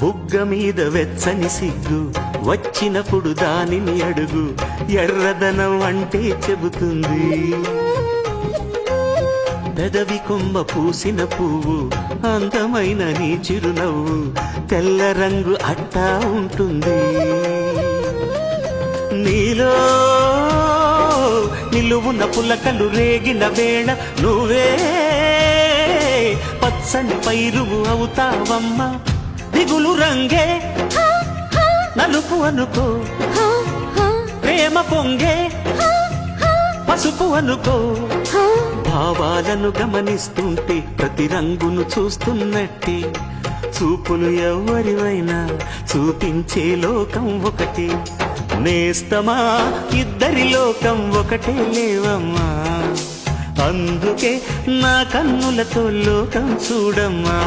బుగ్గ మీద వెచ్చని సిగ్గు వచ్చినప్పుడు దానిని అడుగు, ఎర్రదనం అంటే చెబుతుంది. పెదవి కొమ్మ పూసిన పువ్వు అందమైన నీ చిరునవ్వు, తెల్ల రంగు అట్టా ఉంటుంది. నీలో నిలువున్న పులకలు రేగిన వేళ నువ్వే పచ్చని పైరువు అవుతావమ్మా. దిగులు రంగే నలుపు అనుకో, ప్రేమ పొంగే పసుపు అనుకో. భావాలను గమనిస్తుంటే ప్రతి రంగును చూస్తున్నట్టే, చూపులు ఎవరివైనా చూపించే లోకం ఒకటే. నేస్తమా ఇద్దరి లోకం ఒకటే లేవమ్మా, అందుకే నా కన్నులతో లోకం చూడమ్మా.